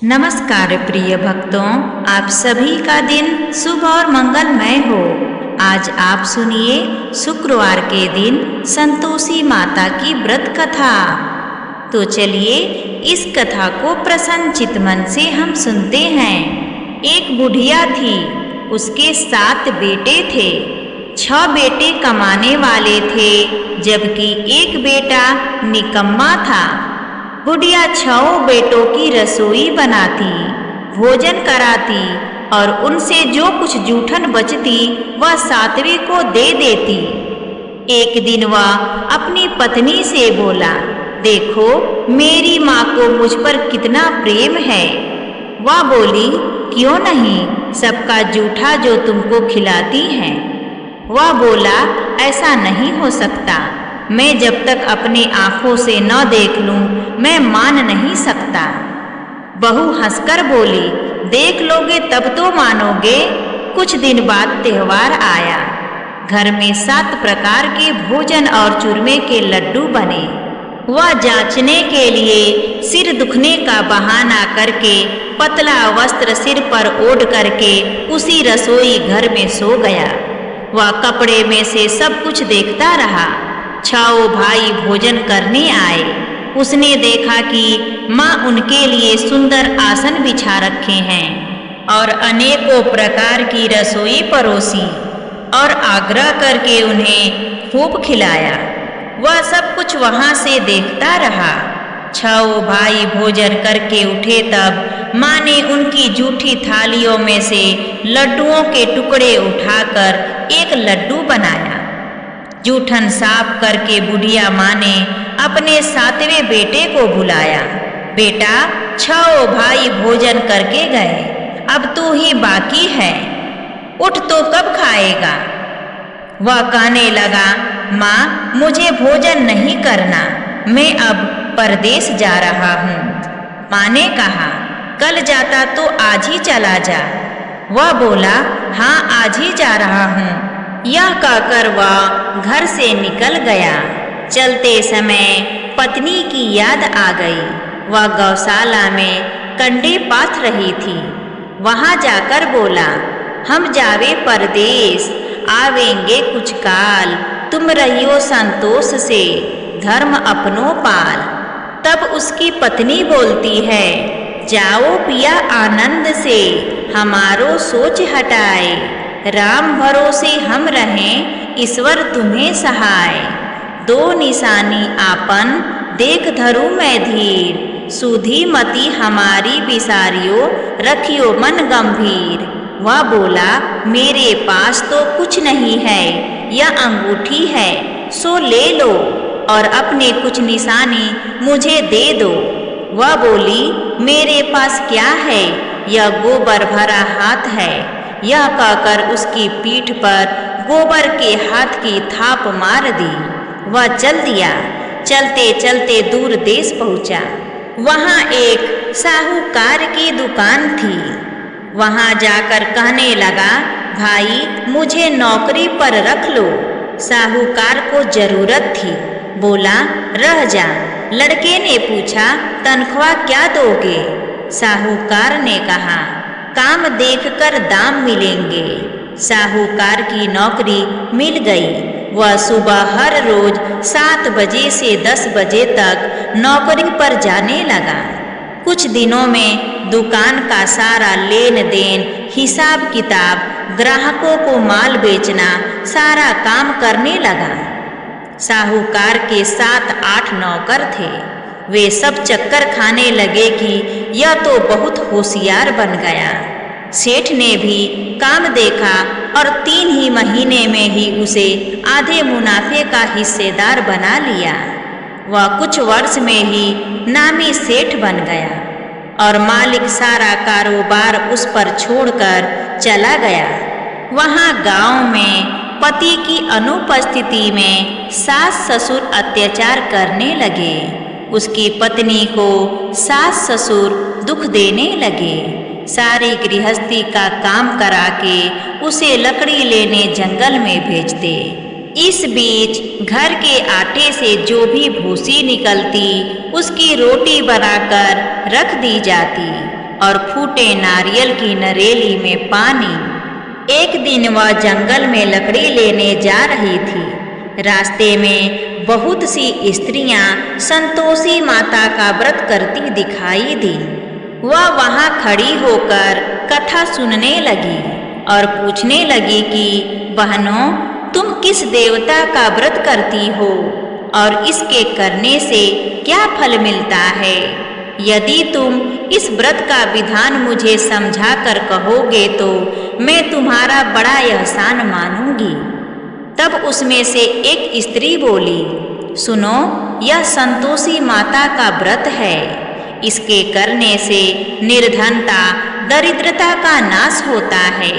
नमस्कार प्रिय भक्तों, आप सभी का दिन शुभ और मंगलमय हो। आज आप सुनिए शुक्रवार के दिन संतोषी माता की व्रत कथा। तो चलिए इस कथा को प्रसन्न चित्त मन से हम सुनते हैं। एक बुढ़िया थी, उसके 7 बेटे थे। 6 बेटे कमाने वाले थे, जबकि एक बेटा निकम्मा था। बुढ़िया 6 बेटों की रसोई बनाती, भोजन कराती और उनसे जो कुछ जूठन बचती वह 7वें को दे देती। एक दिन वह अपनी पत्नी से बोला, देखो मेरी माँ को मुझ पर कितना प्रेम है। वह बोली, क्यों नहीं, सबका जूठा जो तुमको खिलाती हैं। वह बोला, ऐसा नहीं हो सकता, मैं जब तक अपनी आंखों से न देख लूं मैं मान नहीं सकता। बहू हंसकर बोली, देख लोगे तब तो मानोगे। कुछ दिन बाद त्योहार आया। घर में 7 प्रकार के भोजन और चूरमे के लड्डू बने। वह जांचने के लिए सिर दुखने का बहाना करके पतला वस्त्र सिर पर ओढ़ करके उसी रसोई घर में सो गया। वह कपड़े में से सब कुछ देखता रहा। 6 भाई भोजन करने आए। उसने देखा कि माँ उनके लिए सुंदर आसन बिछा रखे हैं और अनेकों प्रकार की रसोई परोसी और आग्रह करके उन्हें खूब खिलाया। वह सब कुछ वहाँ से देखता रहा। 6 भाई भोजन करके उठे तब माँ ने उनकी जूठी थालियों में से लड्डुओं के टुकड़े उठाकर एक लड्डू बनाया। जूठन साफ करके बुढ़िया माँ ने अपने 7वें बेटे को बुलाया। बेटा, 6 भाई भोजन करके गए, अब तू ही बाकी है, उठ तो कब खाएगा। वह कहने लगा, माँ मुझे भोजन नहीं करना, मैं अब परदेश जा रहा हूँ। माँ ने कहा, कल जाता तो आज ही चला जा। वह बोला, हाँ आज ही जा रहा हूँ। यह कहकर वह घर से निकल गया। चलते समय पत्नी की याद आ गई। वह गौशाला में कंडे पाथ रही थी। वहां जाकर बोला, हम जावे परदेश, आवेंगे कुछ काल, तुम रहियो संतोष से, धर्म अपनो पाल। तब उसकी पत्नी बोलती है, जाओ पिया आनंद से, हमारो सोच हटाए, राम भरोसे हम रहें, ईश्वर तुम्हें सहाय। 2 निशानी आपन देख धरू मैं धीर, सुधी मति हमारी बिसारियो, रखियो मन गंभीर। वह बोला, मेरे पास तो कुछ नहीं है, यह अंगूठी है, सो ले लो और अपने कुछ निशानी मुझे दे दो। वह बोली, मेरे पास क्या है, यह गोबर भरा हाथ है। यह कहकर उसकी पीठ पर गोबर के हाथ की थाप मार दी। वह चल दिया। चलते चलते दूर देश पहुंचा। वहां एक साहूकार की दुकान थी। वहां जाकर कहने लगा, भाई मुझे नौकरी पर रख लो। साहूकार को जरूरत थी। बोला, रह जा। लड़के ने पूछा, तनख्वाह क्या दोगे। साहूकार ने कहा, काम देखकर दाम मिलेंगे। साहूकार की नौकरी मिल गई। वह सुबह हर रोज 7 बजे से 10 बजे तक नौकरी पर जाने लगा। कुछ दिनों में दुकान का सारा लेन देन, हिसाब किताब, ग्राहकों को माल बेचना, सारा काम करने लगा। साहूकार के 7-8 नौकर थे। वे सब चक्कर खाने लगे कि यह तो बहुत होशियार बन गया। सेठ ने भी काम देखा और 3 ही महीने में ही उसे आधे मुनाफे का हिस्सेदार बना लिया। वह कुछ वर्ष में ही नामी सेठ बन गया और मालिक सारा कारोबार उस पर छोड़कर चला गया। वहाँ गांव में पति की अनुपस्थिति में सास ससुर अत्याचार करने लगे। उसकी पत्नी को सास ससुर दुख देने लगे। सारी गृहस्थी का काम करा के उसे लकड़ी लेने जंगल में भेजते। इस बीच घर के आटे से जो भी भूसी निकलती उसकी रोटी बनाकर रख दी जाती। और फूटे नारियल की नरेली में पानी। एक दिन वह जंगल में लकड़ी लेने जा रही थी। रास्ते में बहुत सी स्त्रियां संतोषी माता का व्रत करती दिखाई दी। वह वहां खड़ी होकर कथा सुनने लगी और पूछने लगी कि बहनों, तुम किस देवता का व्रत करती हो और इसके करने से क्या फल मिलता है? यदि तुम इस व्रत का विधान मुझे समझा कर कहोगे तो मैं तुम्हारा बड़ा एहसान मानूंगी। तब उसमें से एक स्त्री बोली, सुनो, यह संतोषी माता का व्रत है। इसके करने से निर्धनता, दरिद्रता का नाश होता है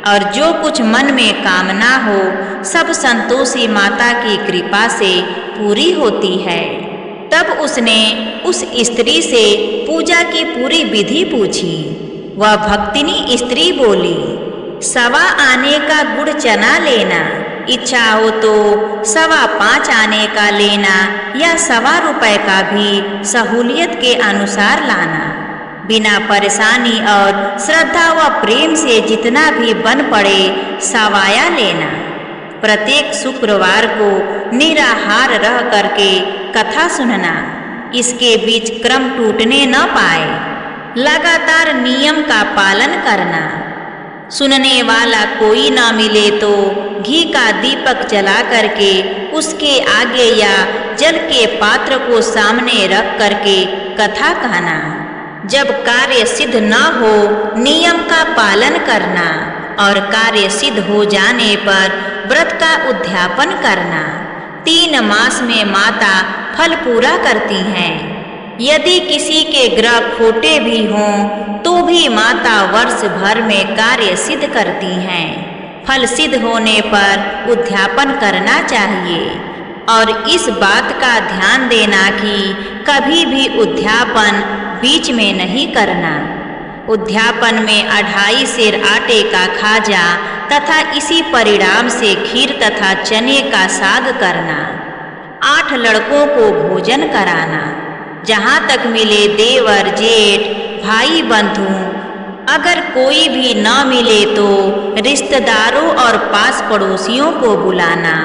और जो कुछ मन में कामना हो सब संतोषी माता की कृपा से पूरी होती है। तब उसने उस स्त्री से पूजा की पूरी विधि पूछी। वह भक्तिनी स्त्री बोली, 1.25 आने का गुड़ चना लेना, इच्छा हो तो 5.25 आने का लेना या 1.25 रुपए का भी सहूलियत के अनुसार लाना। बिना परेशानी और श्रद्धा व प्रेम से जितना भी बन पड़े सवाया लेना। प्रत्येक शुक्रवार को निराहार रह करके कथा सुनना। इसके बीच क्रम टूटने न पाए। लगातार नियम का पालन करना। सुनने वाला कोई ना मिले तो घी का दीपक जला करके उसके आगे या जल के पात्र को सामने रख करके कथा कहना। जब कार्य सिद्ध न हो नियम का पालन करना और कार्य सिद्ध हो जाने पर व्रत का उद्यापन करना। 3 मास में माता फल पूरा करती हैं। यदि किसी के ग्रह खोटे भी हों तो भी माता वर्ष भर में कार्य सिद्ध करती हैं। फल सिद्ध होने पर उद्यापन करना चाहिए और इस बात का ध्यान देना कि कभी भी उद्यापन बीच में नहीं करना। उद्यापन में 2.5 सेर आटे का खाजा तथा इसी परिणाम से खीर तथा चने का साग करना। 8 लड़कों को भोजन कराना। जहाँ तक मिले देवर, जेठ, भाई, बंधु। अगर कोई भी न मिले तो रिश्तेदारों और पास पड़ोसियों को बुलाना,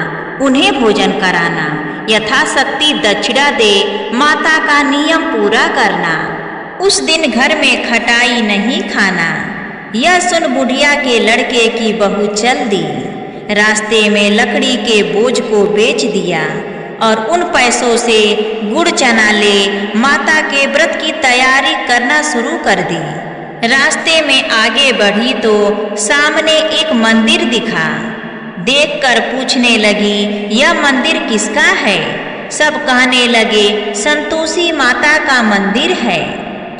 उन्हें भोजन कराना। यथाशक्ति दक्षिणा दे माता का नियम पूरा करना। उस दिन घर में खटाई नहीं खाना। यह सुन बुढ़िया के लड़के की बहू चल दी। रास्ते में लकड़ी के बोझ को बेच दिया और उन पैसों से गुड़ चना ले माता के व्रत की तैयारी करना शुरू कर दी। रास्ते में आगे बढ़ी तो सामने एक मंदिर दिखा। देखकर पूछने लगी, यह मंदिर किसका है? सब कहने लगे, संतोषी माता का मंदिर है।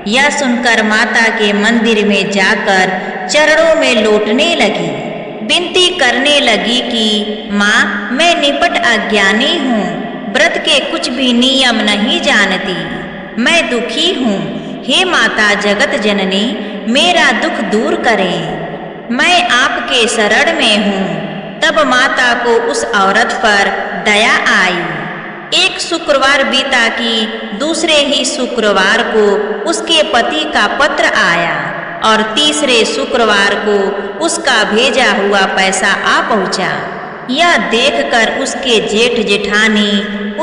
यह सुनकर माता के मंदिर में जाकर चरणों में लौटने लगी। विनती करने लगी कि माँ, मैं निपट अज्ञानी हूँ, व्रत के कुछ भी नियम नहीं जानती, मैं दुखी हूँ। हे माता जगत जननी, मेरा दुख दूर करें, मैं आपके शरण में हूँ। तब माता को उस औरत पर दया आई। एक शुक्रवार बीता कि दूसरे ही शुक्रवार को उसके पति का पत्र आया और तीसरे शुक्रवार को उसका भेजा हुआ पैसा आ पहुंचा। यह देखकर उसके जेठ जेठानी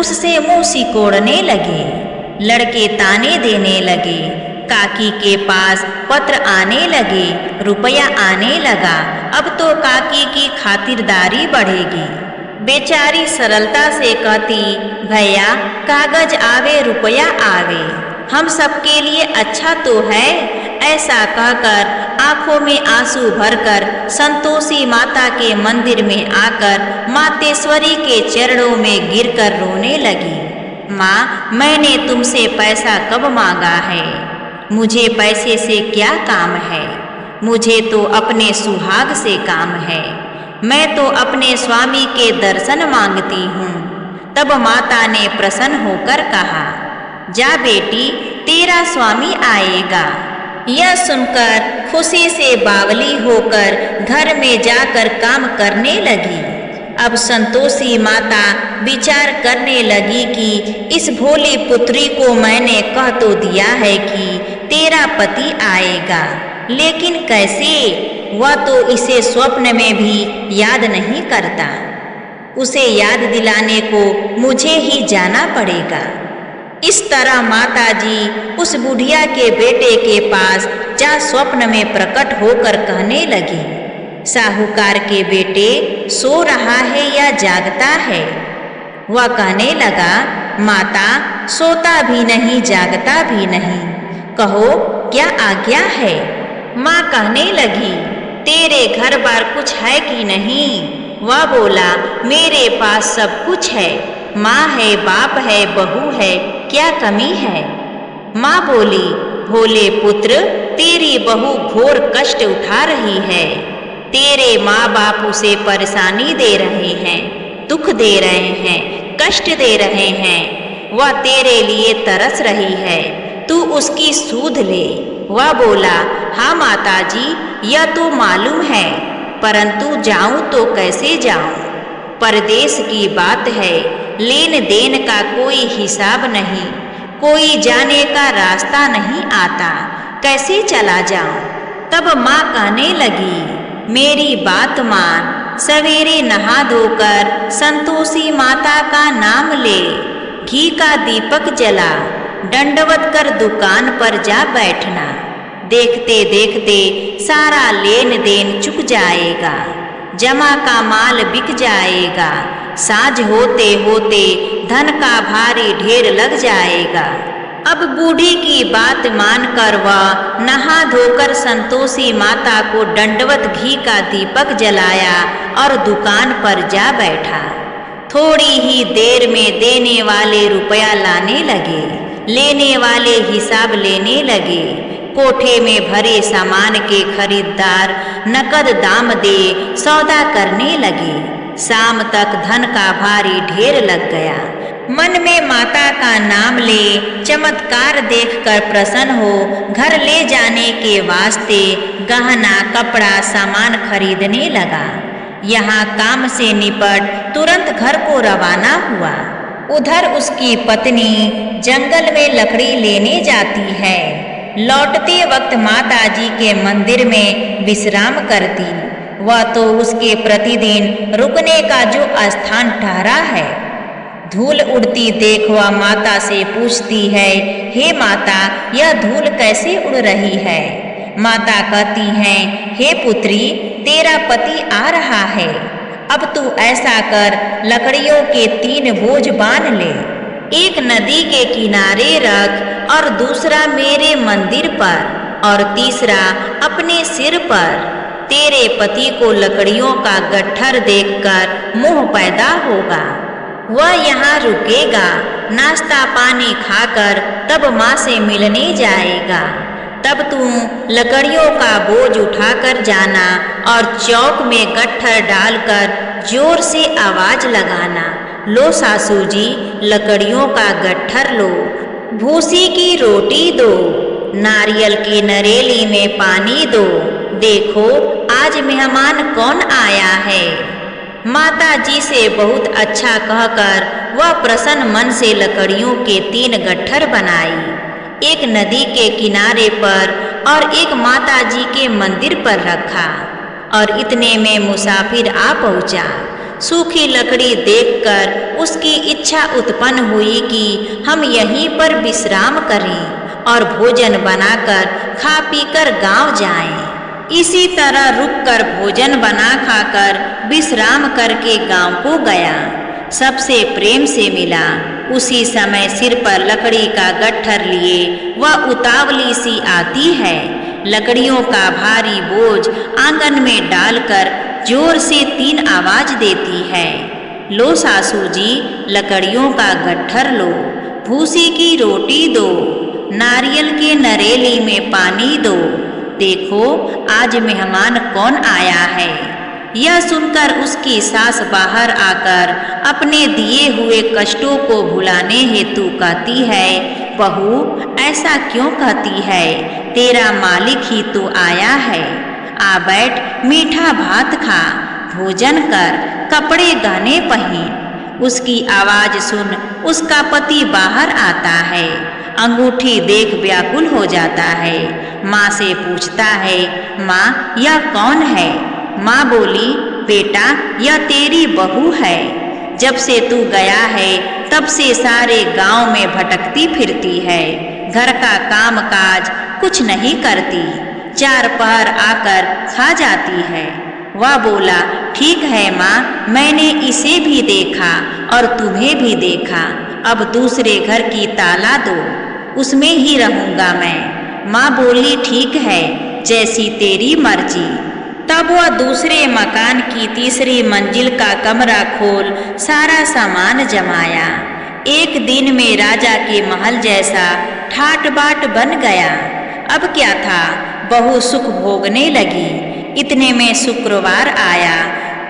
उससे मुंह सिकोड़ने लगे। लड़के ताने देने लगे। काकी के पास पत्र आने लगे, रुपया आने लगा। अब तो काकी की खातिरदारी बढ़ेगी। बेचारी सरलता से कहती, भैया कागज आवे रुपया आवे, हम सबके लिए अच्छा तो है। ऐसा कहकर आंखों में आंसू भरकर संतोषी माता के मंदिर में आकर मातेश्वरी के चरणों में गिरकर रोने लगी। माँ, मैंने तुमसे पैसा कब मांगा है? मुझे पैसे से क्या काम है? मुझे तो अपने सुहाग से काम है। मैं तो अपने स्वामी के दर्शन मांगती हूँ। तब माता ने प्रसन्न होकर कहा, जा बेटी, तेरा स्वामी आएगा। यह सुनकर खुशी से बावली होकर घर में जाकर काम करने लगी। अब संतोषी माता विचार करने लगी कि इस भोली पुत्री को मैंने कह तो दिया है कि तेरा पति आएगा। लेकिन कैसे? वह तो इसे स्वप्न में भी याद नहीं करता। उसे याद दिलाने को मुझे ही जाना पड़ेगा। इस तरह माताजी उस बुढ़िया के बेटे के पास जा स्वप्न में प्रकट होकर कहने लगी, साहूकार के बेटे सो रहा है या जागता है? वह कहने लगा, माता सोता भी नहीं जागता भी नहीं, कहो क्या आज्ञा है? माँ कहने लगी, तेरे घर बार कुछ है कि नहीं? वह बोला, मेरे पास सब कुछ है, माँ है, बाप है, बहू है, क्या कमी है? माँ बोली, भोले पुत्र, तेरी बहू घोर कष्ट उठा रही है। तेरे माँ बाप उसे परेशानी दे रहे हैं, दुख दे रहे हैं, कष्ट दे रहे हैं। वह तेरे लिए तरस रही है, तू उसकी सूध ले। वह बोला, हाँ माताजी, यह तो मालूम है, परंतु जाऊं तो कैसे जाऊं? परदेश की बात है, लेन देन का कोई हिसाब नहीं, कोई जाने का रास्ता नहीं आता, कैसे चला जाऊं? तब माँ कहने लगी, मेरी बात मान, सवेरे नहा धोकर संतोषी माता का नाम ले, घी का दीपक जला, दंडवत कर दुकान पर जा बैठना। देखते देखते सारा लेन देन चुक जाएगा, जमा का माल बिक जाएगा, साझ होते होते धन का भारी ढेर लग जाएगा। अब बूढ़ी की बात मानकर वह नहा धोकर संतोषी माता को दंडवत घी का दीपक जलाया और दुकान पर जा बैठा। थोड़ी ही देर में देने वाले रुपया लाने लगे, लेने वाले हिसाब लेने लगे। कोठे में भरे सामान के खरीदार नकद दाम दे सौदा करने लगे। शाम तक धन का भारी ढेर लग गया। मन में माता का नाम ले, चमत्कार देखकर प्रसन्न हो घर ले जाने के वास्ते गहना कपड़ा सामान खरीदने लगा। यहाँ काम से निपट तुरंत घर को रवाना हुआ। उधर उसकी पत्नी जंगल में लकड़ी लेने जाती है। लौटते वक्त माताजी के मंदिर में विश्राम करती। वह तो उसके प्रतिदिन रुकने का जो स्थान ठहरा है। धूल उड़ती देख वह माता से पूछती है, हे माता, यह धूल कैसे उड़ रही है? माता कहती हैं, हे पुत्री, तेरा पति आ रहा है। अब तू ऐसा कर, लकड़ियों के 3 बोझ बांध ले, एक नदी के किनारे रख और दूसरा मेरे मंदिर पर और तीसरा अपने सिर पर। तेरे पति को लकड़ियों का गट्ठर देखकर मोह पैदा होगा। वह यहाँ रुकेगा, नाश्ता पानी खाकर तब माँ से मिलने जाएगा। तब तू लकड़ियों का बोझ उठाकर जाना और चौक में गट्ठर डालकर जोर से आवाज लगाना, लो सासू जी, लकड़ियों का गट्ठर लो, भूसी की रोटी दो, नारियल की नरेली में पानी दो, देखो आज मेहमान कौन आया है। माता जी से बहुत अच्छा कहकर वह प्रसन्न मन से लकड़ियों के 3 गट्ठर बनाई, एक नदी के किनारे पर और एक माता जी के मंदिर पर रखा। और इतने में मुसाफिर आ पहुँचा। सूखी लकड़ी देखकर उसकी इच्छा उत्पन्न हुई कि हम यहीं पर विश्राम करें और भोजन बनाकर खा पीकर गांव जाएं। इसी तरह रुककर भोजन बना खाकर विश्राम करके गांव को गया। सबसे प्रेम से मिला। उसी समय सिर पर लकड़ी का गट्ठर लिए वह उतावली सी आती है। लकड़ियों का भारी बोझ आंगन में डालकर जोर से 3 आवाज देती है, लो सासू जी, लकड़ियों का गट्ठर लो, भूसी की रोटी दो, नारियल के नरेली में पानी दो, देखो आज मेहमान कौन आया है। यह सुनकर उसकी सास बाहर आकर अपने दिए हुए कष्टों को भुलाने हेतु कहती है, बहू ऐसा क्यों कहती है, तेरा मालिक ही तो आया है। आ बैठ, मीठा भात खा, भोजन कर, कपड़े गहने पहन। उसकी आवाज सुन उसका पति बाहर आता है अंगूठी देख व्याकुल हो जाता है। माँ से पूछता है, माँ यह कौन है? माँ बोली, बेटा यह तेरी बहू है। जब से तू गया है तब से सारे गांव में भटकती फिरती है, घर का काम काज कुछ नहीं करती, चार पहर आकर खा जाती है। वह बोला, ठीक है माँ, मैंने इसे भी देखा और तुम्हें भी देखा, अब दूसरे घर की ताला दो, उसमें ही रहूंगा मैं। माँ बोली, ठीक है, जैसी तेरी मर्जी। तब वह दूसरे मकान की तीसरी मंजिल का कमरा खोल सारा सामान जमाया। एक दिन में राजा के महल जैसा ठाट बाट बन गया। अब क्या था, बहू सुख भोगने लगी। इतने में शुक्रवार आया।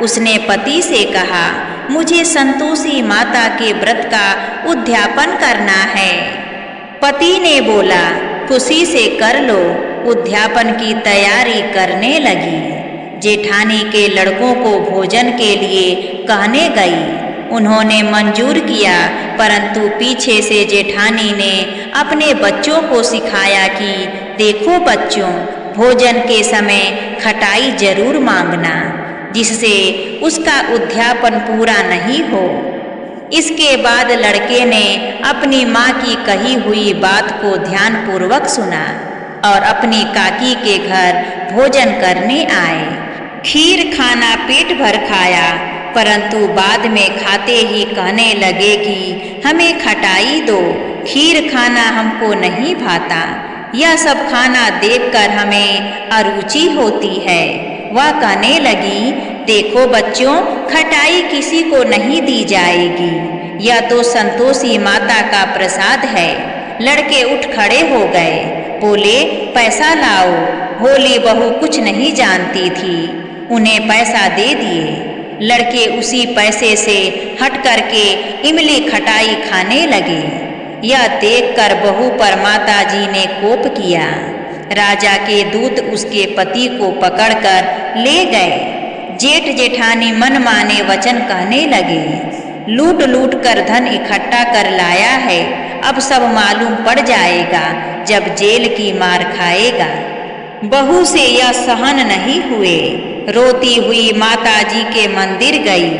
उसने पति से कहा, मुझे संतोषी माता के व्रत का उद्यापन करना है। पति ने बोला, खुशी से कर लो। उद्यापन की तैयारी करने लगी। जेठानी के लड़कों को भोजन के लिए कहने गई। उन्होंने मंजूर किया, परंतु पीछे से जेठानी ने अपने बच्चों को सिखाया कि देखो बच्चों, भोजन के समय खटाई जरूर मांगना, जिससे उसका उद्यापन पूरा नहीं हो। इसके बाद लड़के ने अपनी माँ की कही हुई बात को ध्यानपूर्वक सुना और अपनी काकी के घर भोजन करने आए। खीर खाना पेट भर खाया, परंतु बाद में खाते ही कहने लगे कि हमें खटाई दो, खीर खाना हमको नहीं भाता, यह सब खाना देखकर हमें अरुचि होती है। वह कहने लगी, देखो बच्चों, खटाई किसी को नहीं दी जाएगी, यह तो संतोषी माता का प्रसाद है। लड़के उठ खड़े हो गए, बोले, पैसा लाओ। भोली बहू कुछ नहीं जानती थी, उन्हें पैसा दे दिए। लड़के उसी पैसे से हट करके इमली खटाई खाने लगे। यह देखकर बहू पर माताजी ने कोप किया। राजा के दूत उसके पति को पकड़कर ले गए। जेठ जेठानी मनमाने वचन कहने लगे, लूट लूट कर धन इकट्ठा कर लाया है, अब सब मालूम पड़ जाएगा जब जेल की मार खाएगा। बहू से यह सहन नहीं हुए। रोती हुई माताजी के मंदिर गई,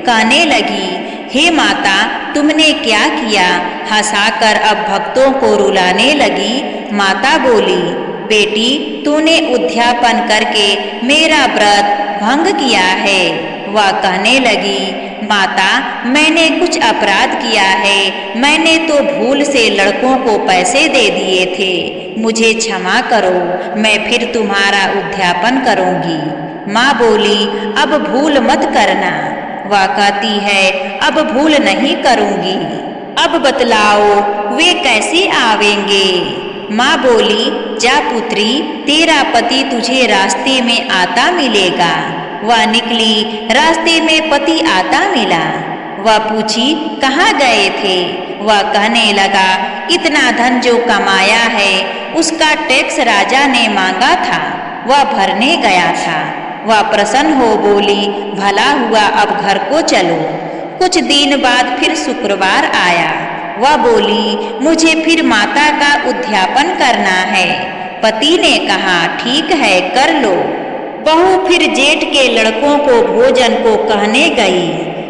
कहने लगी, हे माता, तुमने क्या किया? हंसाकर अब भक्तों को रुलाने लगी। माता बोली, बेटी, तूने उद्यापन करके मेरा व्रत भंग किया है। वह कहने लगी, माता, मैंने कुछ अपराध किया है, मैंने तो भूल से लड़कों को पैसे दे दिए थे, मुझे क्षमा करो, मैं फिर तुम्हारा उद्यापन करूंगी। माँ बोली, अब भूल मत करना। वह कहती है, अब भूल नहीं करूंगी। अब बतलाओ वे कैसे आवेंगे? माँ बोली, जा पुत्री, तेरा पति तुझे रास्ते में आता मिलेगा। वह निकली, रास्ते में पति आता मिला। वह पूछी, कहाँ गए थे? वह कहने लगा, इतना धन जो कमाया है उसका टैक्स राजा ने मांगा था, वह भरने गया था। वह प्रसन्न हो बोली, भला हुआ, अब घर को चलो। कुछ दिन बाद फिर शुक्रवार आया। वह बोली, मुझे फिर माता का उद्यापन करना है। पति ने कहा, ठीक है, कर लो। बहू फिर जेठ के लड़कों को भोजन को कहने गई।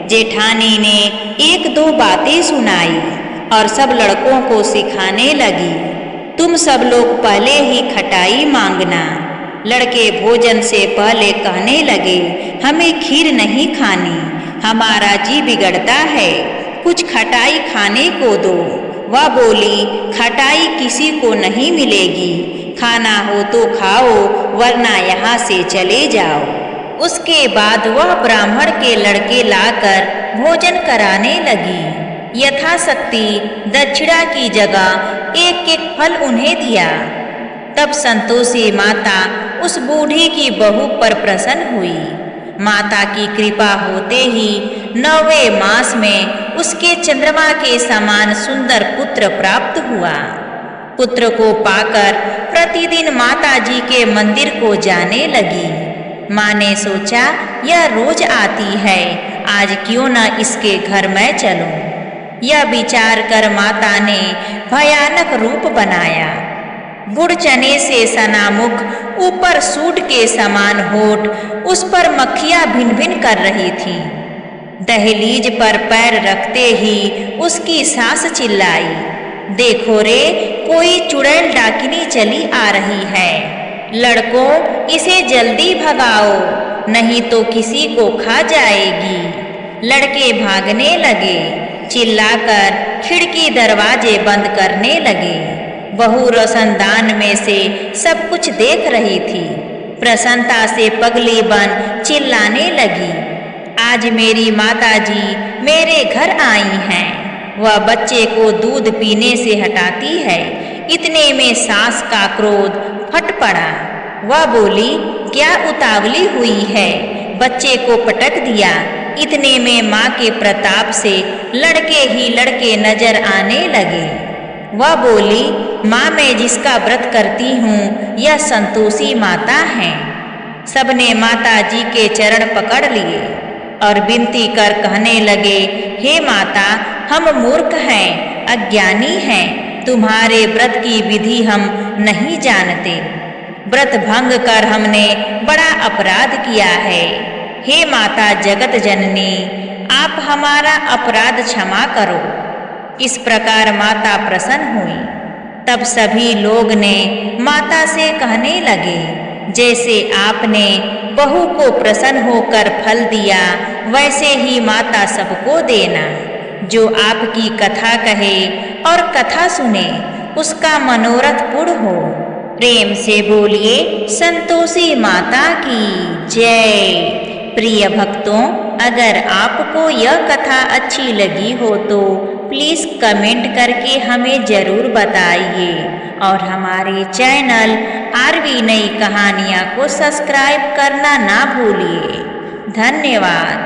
जेठानी ने एक दो बातें सुनाई और सब लड़कों को सिखाने लगी, तुम सब लोग पहले ही खटाई मांगना। लड़के भोजन से पहले कहने लगे, हमें खीर नहीं खानी, हमारा जी बिगड़ता है, कुछ खटाई खाने को दो। वह बोली, खटाई किसी को नहीं मिलेगी, खाना हो तो खाओ, वरना यहाँ से चले जाओ। उसके बाद वह ब्राह्मण के लड़के लाकर भोजन कराने लगी। यथाशक्ति दक्षिणा की जगह एक एक फल उन्हें दिया। तब संतोषी माता उस बूढ़ी की बहू पर प्रसन्न हुई। माता की कृपा होते ही 9वें मास में उसके चंद्रमा के समान सुंदर पुत्र प्राप्त हुआ। पुत्र को पाकर प्रतिदिन माता जी के मंदिर को जाने लगी। माँ ने सोचा, यह रोज आती है, आज क्यों न इसके घर मैं चलूं। यह विचार कर माता ने भयानक रूप बनाया। गुड़ चने से सना मुख, ऊपर सूट के समान होठ, उस पर मक्खियां भिन भिन कर रही थी। दहलीज पर पैर रखते ही उसकी सास चिल्लाई, देखो रे, कोई चुड़ैल डाकिनी चली आ रही है। लड़कों, इसे जल्दी भगाओ, नहीं तो किसी को खा जाएगी। लड़के भागने लगे, चिल्लाकर खिड़की दरवाजे बंद करने लगे। बहू रोशनदान में से सब कुछ देख रही थी। प्रसन्नता से पगली बन चिल्लाने लगी, आज मेरी माताजी मेरे घर आई हैं। वह बच्चे को दूध पीने से हटाती है। इतने में सास का क्रोध फट पड़ा। वह बोली, क्या उतावली हुई है, बच्चे को पटक दिया। इतने में माँ के प्रताप से लड़के ही लड़के नजर आने लगे। वह बोली, माँ, मैं जिसका व्रत करती हूँ यह संतोषी माता है। सबने माता जी के चरण पकड़ लिए और विनती कर कहने लगे, हे माता, हम मूर्ख हैं, अज्ञानी हैं, तुम्हारे व्रत की विधि हम नहीं जानते। व्रत भंग कर हमने बड़ा अपराध किया है। हे माता जगत जननी, आप हमारा अपराध क्षमा करो। इस प्रकार माता प्रसन्न हुई। तब सभी लोग ने माता से कहने लगे, जैसे आपने बहू को प्रसन्न होकर फल दिया, वैसे ही माता सबको देना। जो आपकी कथा कहे और कथा सुने, उसका मनोरथ पूर्ण हो। प्रेम से बोलिए संतोषी माता की जय। प्रिय भक्तों, अगर आपको यह कथा अच्छी लगी हो तो प्लीज़ कमेंट करके हमें ज़रूर बताइए और हमारे चैनल आरवी नई कहानियाँ को सब्सक्राइब करना ना भूलिए। धन्यवाद।